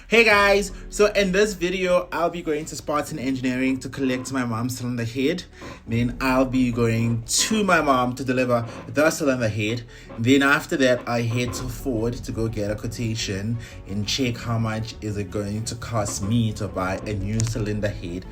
Hey guys, so in this video I'll be going to Spartan Engineering to collect my mom's cylinder head. Then I'll be going to my mom to deliver the cylinder head. Then after that I head to Ford to go get a quotation and check how much is it going to cost me to buy a new cylinder head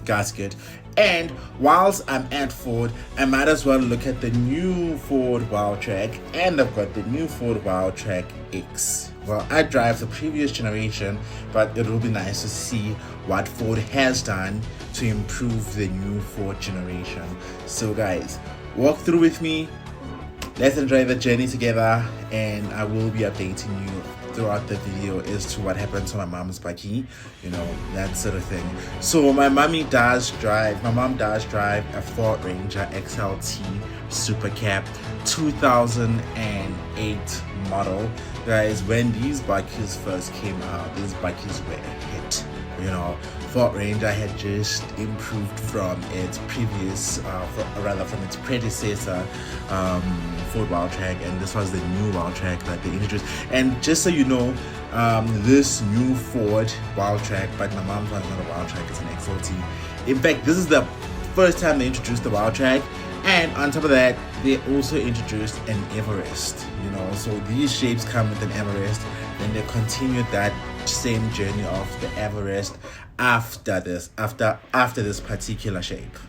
gasket. And whilst I'm at Ford, I might as well look at the new Ford Wildtrak, and I've got the new Ford Wildtrak X. Well, I drive the previous generation, but it will be nice to see what Ford has done to improve the new Ford generation. So guys, walk through with me. Let's enjoy the journey together, and I will be updating you throughout the video as to what happened to my mom's buggy, that sort of thing. So my mom does drive a Ford Ranger XLT Super Cab 2008 model. Guys, when these buggies first came out, these buggies were a hit. Ford Ranger had just improved from its previous, from its predecessor, Ford Wildtrak, and this was the new Wildtrak that they introduced. And just so you know, this new Ford Wildtrak, but my mom's one is not a Wildtrak, it's an XLT. In fact, this is the first time they introduced the Wildtrak, and on top of that, they also introduced an Everest. So these shapes come with an Everest, and they continued that same journey of the Everest after this particular shape.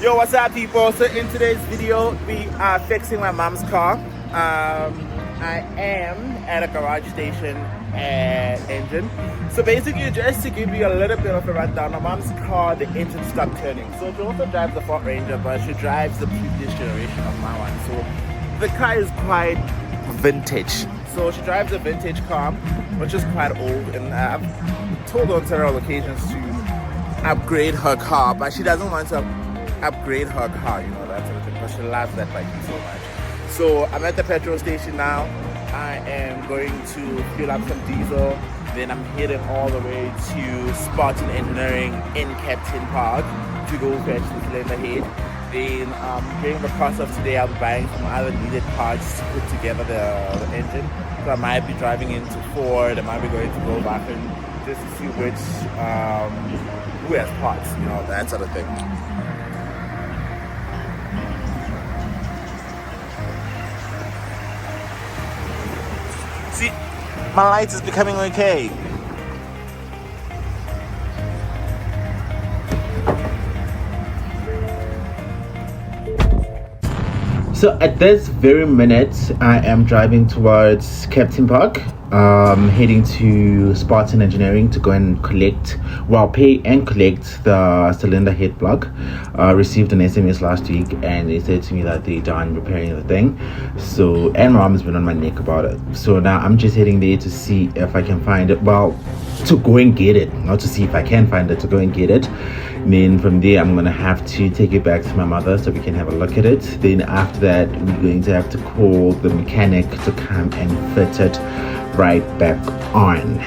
Yo, what's up people? So in today's video we are fixing my mom's car. I am at a garage station at Engine. So basically, just to give you a little bit of a rundown, my mom's car, the engine stopped turning. So she also drives the Ford Ranger, but she drives the previous generation of my one. So the car is quite vintage. So she drives a vintage car, which is quite old, and I've told her on several occasions to upgrade her car, but she doesn't want to upgrade her car, that sort of thing, because she loves that bike so much. So I'm at the petrol station now. I am going to fill up some diesel. Then I'm heading all the way to Spartan Engineering in Captain Park to go fetch the cylinder head. Then during the course of today, I'll be buying some other needed parts to put together the engine. So I might be driving into Ford. I might be going to go back and just to see who has parts, that sort of thing. See, my light is becoming okay. So at this very minute, I am driving towards Captain Park, heading to Spartan Engineering to go and pay and collect the cylinder head block. Received an SMS last week, and they said to me that they're done repairing the thing. So, and my mom's been on my neck about it. So now I'm just heading there to see if I can find it. Well, to go and get it, not to see if I can find it, to go and get it. And then from there, I'm gonna have to take it back to my mother so we can have a look at it. Then after that, we're going to have to call the mechanic to come and fit it right back on.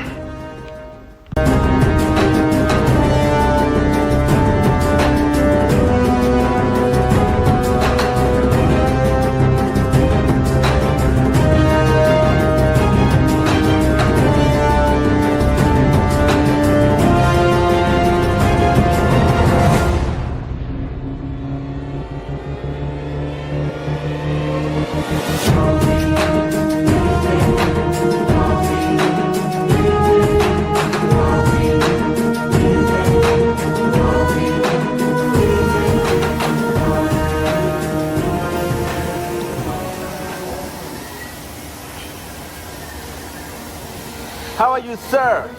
How are you, sir?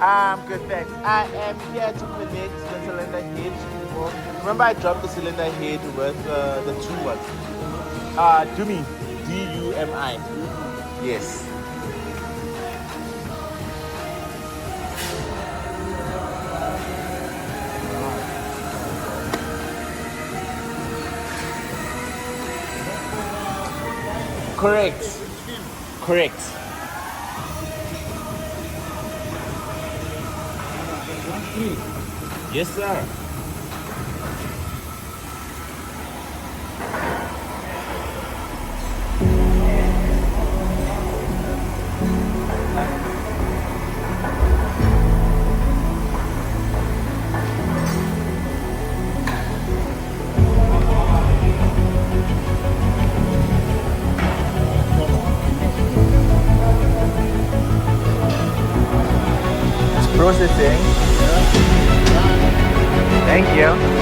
I'm good, thanks. I am here to connect the cylinder head. Remember I dropped the cylinder head with the two ones. Dumi. D-U-M-I. Yes. Correct. Yes, sir. processing. Thank you.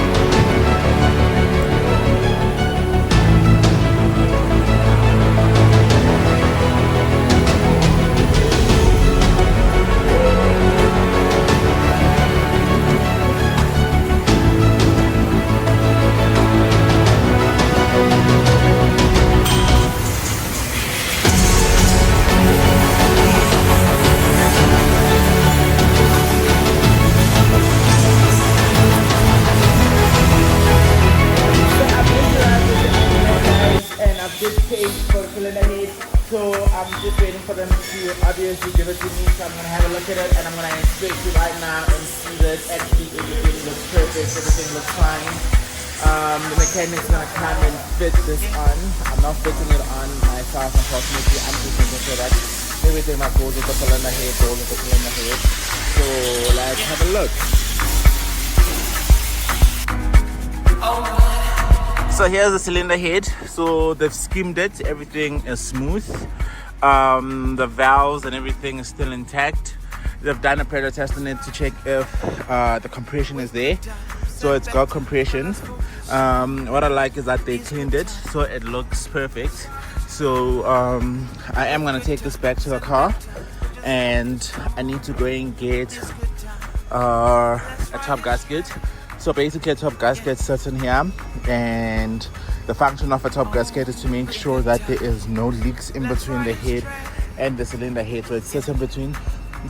So I'm just waiting for them to obviously give it to me. So I'm gonna have a look at it and I'm gonna inspect it right now and see that actually everything looks perfect, everything looks fine. The mechanic's gonna come and fit this on. I'm not fitting it on myself, unfortunately. I'm just making sure that everything that goes with the cylinder head goes with the cylinder head. So let's have a look. So here's the cylinder head. So they've skimmed it, everything is smooth. The valves and everything is still intact. They've done a pressure test on it to check if the compression is there. So it's got compression. What I like is that they cleaned it, so it looks perfect. So I am gonna take this back to the car, and I need to go and get a top gasket. So basically a top gasket sits in here, and the function of a top gasket is to make sure that there is no leaks in between the head and the cylinder head. So it sits in between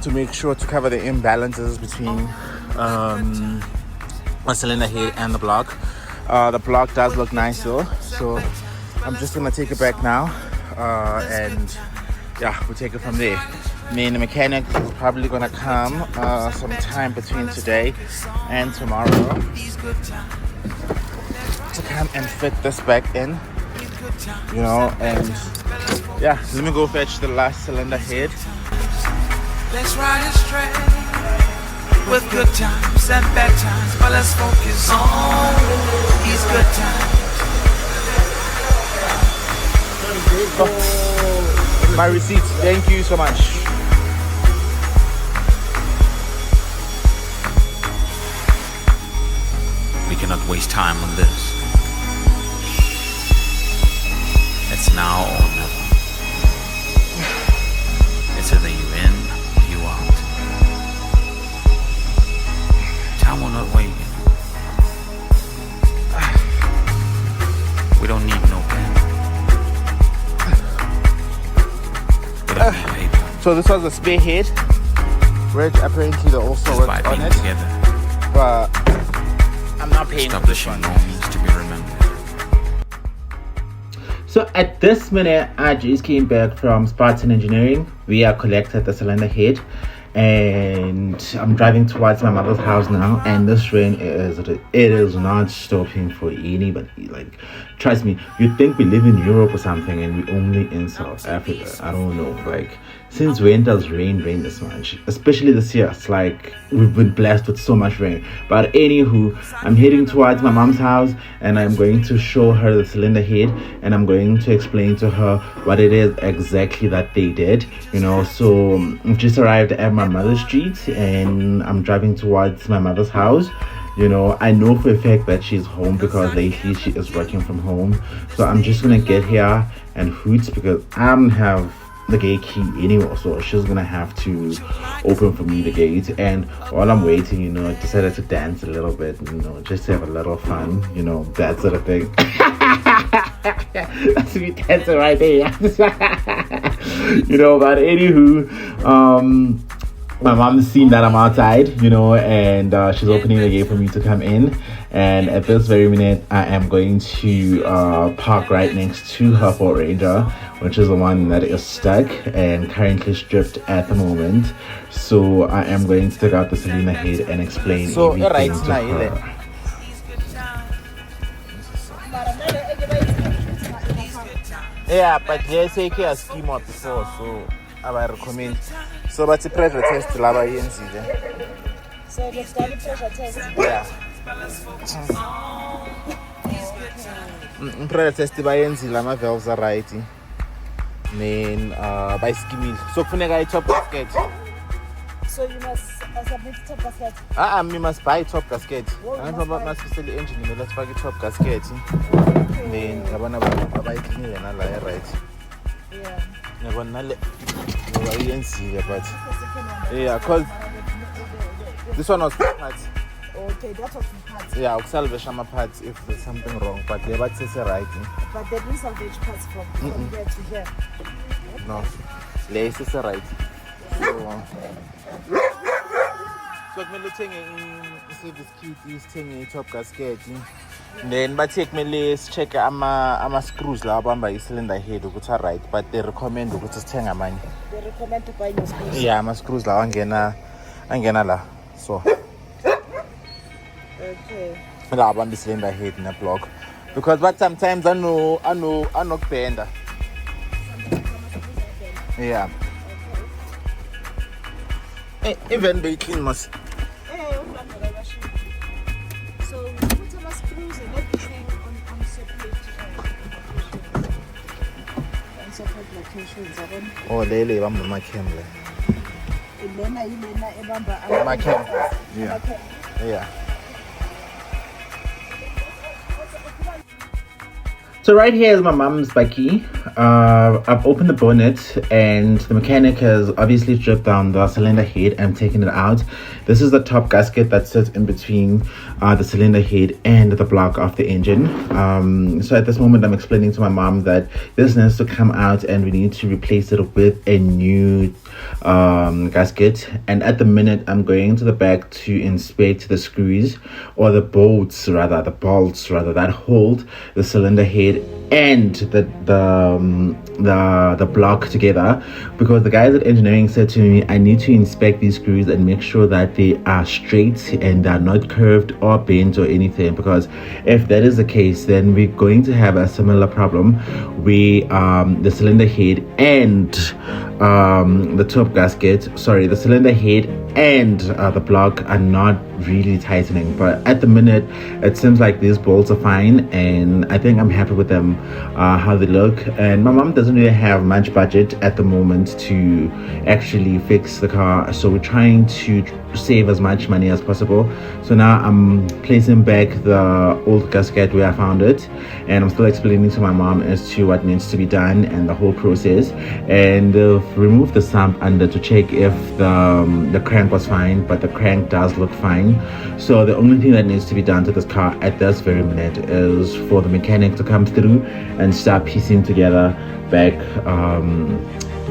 to make sure to cover the imbalances between a cylinder head and the block. The block does look nice though, so I'm just gonna take it back now, and yeah, we'll take it from there. Me and the mechanic is probably gonna come sometime between today and tomorrow to come and fit this back in, you know. And yeah, let me go fetch the last cylinder head. Let's ride it straight with good times and bad times, but let's focus on these good times. My receipt, thank you so much. We cannot waste time on this. It's now or never. It's either you in or you out. Time will not wait. We don't need no pen. We don't need paper. So this was a spare head, which apparently they also Just worked by on being it, together. but I'm not paying for this Establishing one. moments to be remembered. So at this minute, I just came back from Spartan Engineering. We are collected the cylinder head, and I'm driving towards my mother's house now. And this rain is not stopping for anybody. Like, trust me, you'd think we live in Europe or something, and we're only in South Africa. I don't know. Like, since when does rain this much? Especially this year, it's like we've been blessed with so much rain. But anywho, I'm heading towards my mom's house, and I'm going to show her the cylinder head, and I'm going to explain to her what it is exactly that they did, you know. So I've just arrived at my mother's street, and I'm driving towards my mother's house. You know, I know for a fact that she's home because lately she is working from home. So I'm just gonna get here and hoot, because I don't have the gate key anymore, so she's gonna have to open for me the gate. And while I'm waiting, you know, I decided to dance a little bit, you know, just to have a little fun, you know, that sort of thing. That's me dancing right there. You know, but anywho, my mom's seen that I'm outside, you know, and she's opening the gate for me to come in. And at this very minute, I am going to park right next to her Ford Ranger, which is the one that is stuck and currently stripped at the moment. So I am going to take out the cylinder head and explain everything to her. Yeah, but they say he has scheme up before, so I recommend. So, but the pressure test lava yenzile. So they've done the pressure test. Yeah. Pressure test bayenzile, ama valves are right. Then by skimming. So kufuneka I top gasket. So you must submit top gasket. We must buy top gasket. Oh, you I must must buy. sell the engine. Let's buy top gasket. Then I wanna buy clean and right. Yeah. I wanna let but The yeah, cause this one was parts. Okay, that was the parts. Yeah, I'll salvage some parts if there's something wrong. But the but it's right. But they didn't salvage parts from here to here. No, lace is right. So kumele uthenge i-service kit, isithenge i-top gasket. Then bathi kumele check ama screws la abamba i-cylinder head ukuthi right, but they recommend ukuthi sithenge amanye. They recommend to buy new screws. Yeah, ama screws la angena la. So Okay. la abamba i-cylinder head na block. Because but sometimes I know bender. Yeah. Even they clean must. So put our screws and everything on separate locations. Oh, lele bamba ma camera. My cam. Yeah. Yeah. So right here is my mom's bakkie. I've opened the bonnet and the mechanic has obviously stripped down the cylinder head and taken it out. This is the top gasket that sits in between the cylinder head and the block of the engine. So at this moment I'm explaining to my mom that this needs to come out and we need to replace it with a new gasket. And at the minute I'm going to the back to inspect the screws or the bolts rather that hold the cylinder head and the block together, because the guys at engineering said to me I need to inspect these screws and make sure that they are straight and they're not curved or bent or anything, because if that is the case then we're going to have a similar problem where the cylinder head and the top gasket, the cylinder head and the block are not really tightening. But at the minute it seems like these bolts are fine and I think I'm happy with them, how they look. And my mom doesn't really have much budget at the moment to actually fix the car, so we're trying to save as much money as possible. So now I'm placing back the old gasket where I found it, and I'm still explaining to my mom as to what needs to be done and the whole process, and remove the sump under to check if the crank was fine, but the crank does look fine. So the only thing that needs to be done to this car at this very minute is for the mechanic to come through and start piecing together back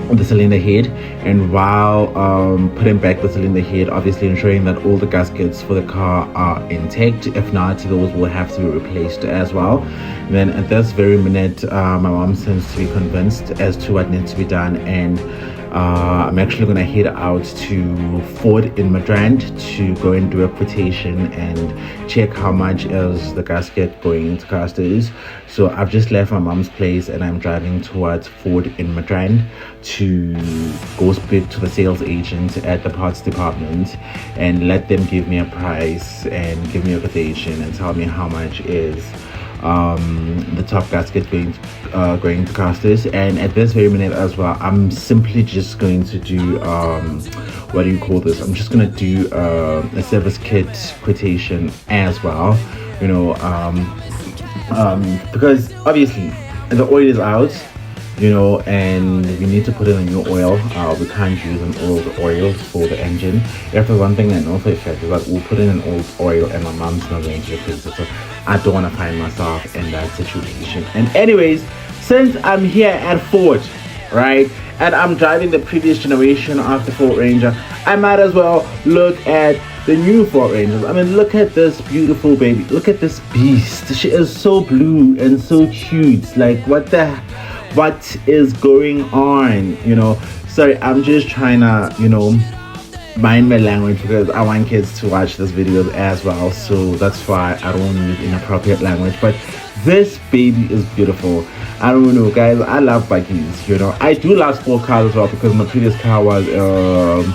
the cylinder head, and while putting back the cylinder head, obviously ensuring that all the gaskets for the car are intact. If not, those will have to be replaced as well. And then at this very minute my mom seems to be convinced as to what needs to be done, and I'm actually gonna head out to Ford in Midrand to go and do a quotation and check how much is the gasket going to cost us. So I've just left my mom's place and I'm driving towards Ford in Midrand to go speak to the sales agent at the parts department and let them give me a price and give me a quotation and tell me how much is the top gasket going to cost us. And at this very minute as well, I'm simply just going to do what do you call this, I'm just going to do a service kit quotation as well, you know, because obviously the oil is out, you know, and we need to put in a new oil. We can't use an old oil for the engine. If there's one thing I know for a fact is that we'll put in an old oil and my mom's not going to replace it, so I don't want to find myself in that situation. And anyways, since I'm here at Ford, right, and I'm driving the previous generation of the Ford Ranger, I might as well look at the new Ford Rangers. I mean, look at this beautiful baby, look at this beast. She is so blue and so cute. Like, what is going on, you know? Sorry, I'm just trying to, you know, mind my language because I want kids to watch this video as well, so that's why I don't use inappropriate language. But this baby is beautiful. I don't know, guys, I love buggies, you know. I do love sport cars as well, because my previous car was an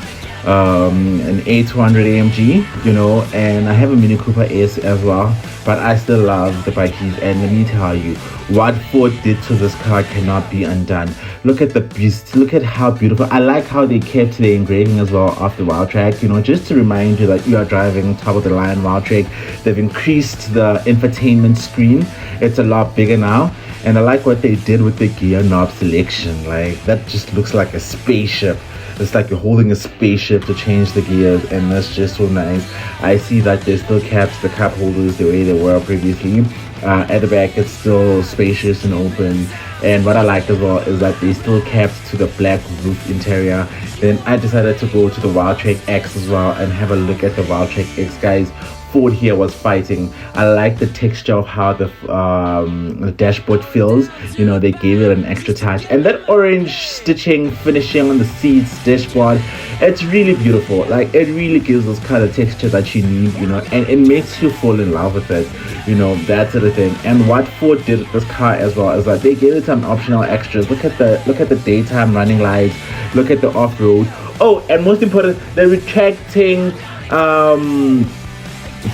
A200 AMG, you know, and I have a Mini Cooper S as well. but I still love the buggies. And let me tell you, what Ford did to this car cannot be undone. Look at the beast. Look at how beautiful. I like how they kept the engraving as well of the Wildtrak, you know, just to remind you that you are driving top of the line Wildtrak. They've increased the infotainment screen. It's a lot bigger now. And I like what they did with the gear knob selection. Like, that just looks like a spaceship. It's like you're holding a spaceship to change the gears, and that's just so nice. I see that they still kept the cup holders the way they were previously. At the back, it's still spacious and open. And what I like as well is that they still kept to the black roof interior. Then I decided to go to the Wildtrak X as well and have a look at the Wildtrak X, guys. Ford here was fighting. I like the texture of how the dashboard feels. You know, they gave it an extra touch, and that orange stitching finishing on the seats, dashboard, it's really beautiful. Like, it really gives this color texture that you need, you know, and it makes you fall in love with it. You know, that's the thing. And what Ford did with this car as well is that they gave it some optional extras. Look at the daytime running lights. Look at the off-road. Oh, and most important, the retracting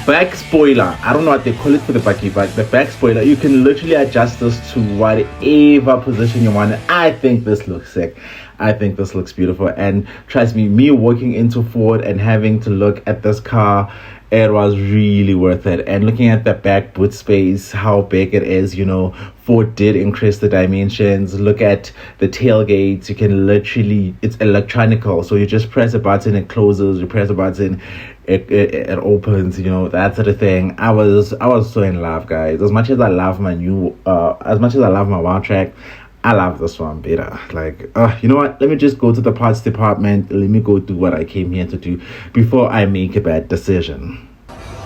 back spoiler. I don't know what they call it for the buggy, but the back spoiler, you can literally adjust this to whatever position you want. I think this looks sick. I think this looks beautiful. And trust me walking into Ford and having to look at this car, it was really worth it. And looking at the back boot space, how big it is, you know, Ford did increase the dimensions. Look at the tailgates. You can literally, it's electronical, so you just press a button, it closes. You press a button, it opens. You know, that sort of thing. I was so in love, guys. As much as I love my Wildtrak, I love this one better. Like, you know what? Let me just go to the parts department. Let me go do what I came here to do before I make a bad decision.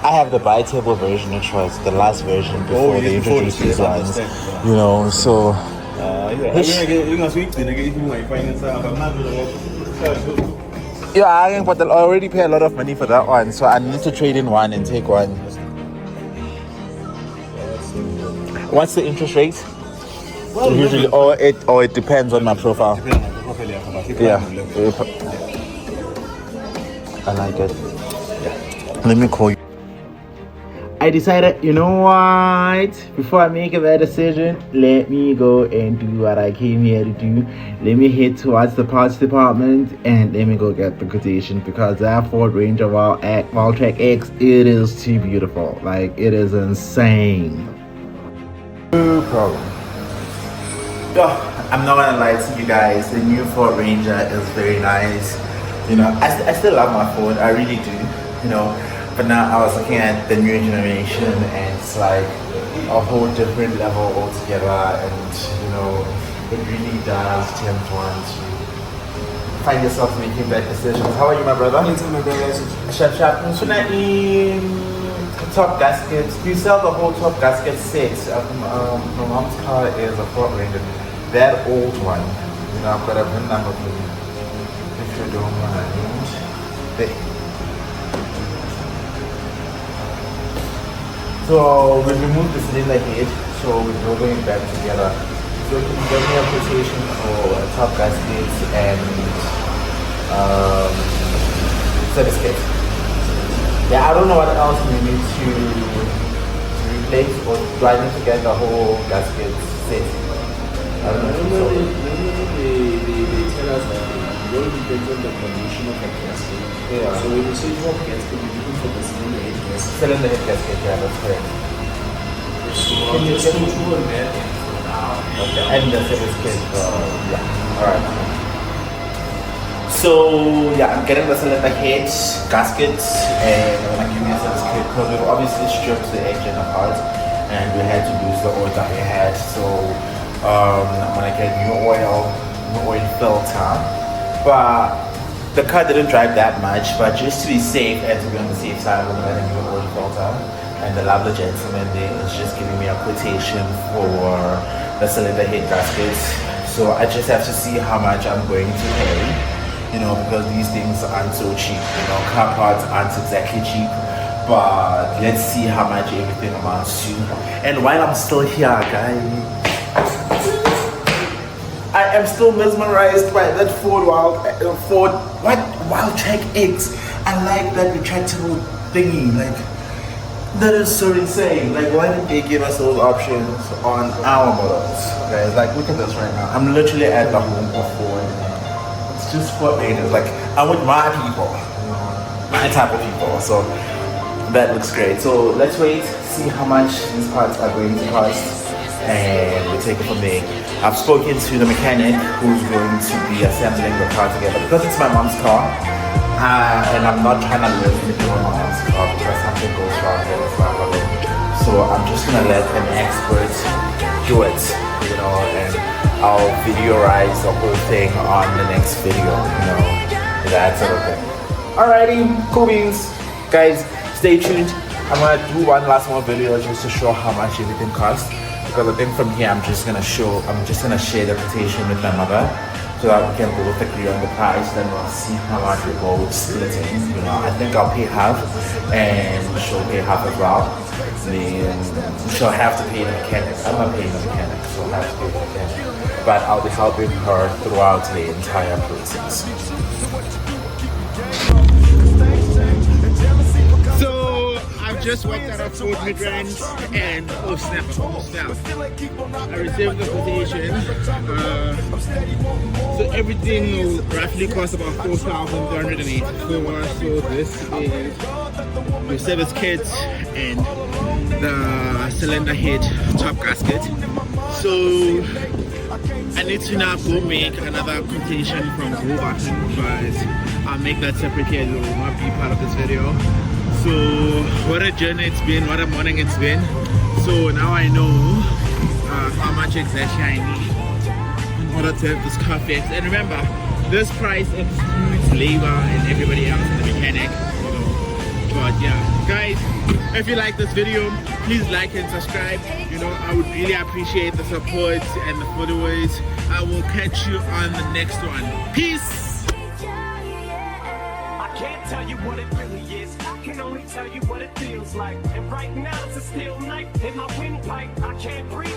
I have the bi-table version, which was the last version before they introduced these ones. You know, so. Yeah, I already pay a lot of money for that one, so I need to trade in one and take one. What's the interest rate? Well, usually, it depends on my profile. Yeah, I like it. Let me call you. I decided, you know what? Before I make a bad decision, let me go and do what I came here to do. Let me head towards the parts department and let me go get the quotation, because that Ford Ranger Wildtrak X, it is too beautiful. Like, it is insane. No problem. I'm not gonna lie to you guys, the new Ford Ranger is very nice. You know, I still love my Ford, I really do, you know. But now I was looking at the new generation, and it's like a whole different level altogether. And you know, it really does tempt one to find yourself making bad decisions. How are you, my brother? Thanks, my brother. Shap. So now, top gaskets. Do you sell the whole top gasket set? My mom's car is a Ford Ranger. That old one. You know, I've got a VIN number for you. If you don't mind. So we removed the cylinder head, so we're building it back together. So can you give me a quotation for top gaskets and service kit? Yeah, I don't know what else we need to replace, or do I need to get the whole gasket set? I don't know. They tell us that it all depends on the condition of the gasket. Yeah. So when you say top gasket, you're looking for the cylinder head gasket. Cylinder head gasket, yeah, that's correct. So I'll just go through on that for now. Okay, and the service kit, yeah. Alright. So yeah, I'm getting the cylinder head gaskets, and I'm gonna give me a service kit because we've obviously stripped the engine apart, and we had to lose the oil that we had. So I'm gonna get new oil filter, but the car didn't drive that much, but just to be safe and to be on the safe side, I'm gonna get a new oil filter. And the lovely gentleman there is just giving me a quotation for the cylinder head gaskets. So I just have to see how much I'm going to pay, you know, because these things aren't so cheap. You know, car parts aren't exactly cheap. But let's see how much everything amounts to. And while I'm still here, guys, I am still mesmerized by that Wildtrak X. I like that retractable thingy. Like, That is so insane. Like, why didn't they give us those options on our models? Guys, like, look at this right now. I'm literally at the home of Ford. It's just for ages. Like, I'm with my people, you know, my type of people. So that looks great. So let's wait, see how much these parts are going to cost, and we'll take it from there. I've spoken to the mechanic who's going to be assembling the car together because it's my mom's car. And I'm not trying to live in my mom's car because something goes wrong and it's not problem. So I'm just gonna let an expert do it, you know, and I'll videoize the whole thing on the next video, you know, that sort of thing. Alrighty, cool beans. Guys, stay tuned. I'm gonna do one last more video just to show how much everything costs. Because I think from here I'm just gonna share the quotation with my mother, so that we can both agree on the price, then we'll see how much we both splitting. You know, I think I'll pay half and she'll pay half as well. Then she'll have to pay the mechanic. I'm not paying the mechanic, so I'll have to pay the mechanic. But I'll be helping her throughout the entire process. So I've just walked out of Fort Midrand and oh snap, I received the quotation. So everything will roughly cost about 4,384. So this is the service kit and the cylinder head top gasket. So I need to now go make another quotation from GoButton, but I'll make that separately. It will not be part of this video. So what a journey it's been, what a morning it's been. So now I know how much exactly I need in order to have this car fixed. And remember, this price excludes labor and everybody else in the mechanic, you know. But yeah, guys, if you like this video, please like and subscribe. You know, I would really appreciate the support and the followers. I will catch you on the next one. Peace. I can't tell you what it really is. I can only tell you what it feels like. And right now it's a still night in my windpipe. I can't breathe.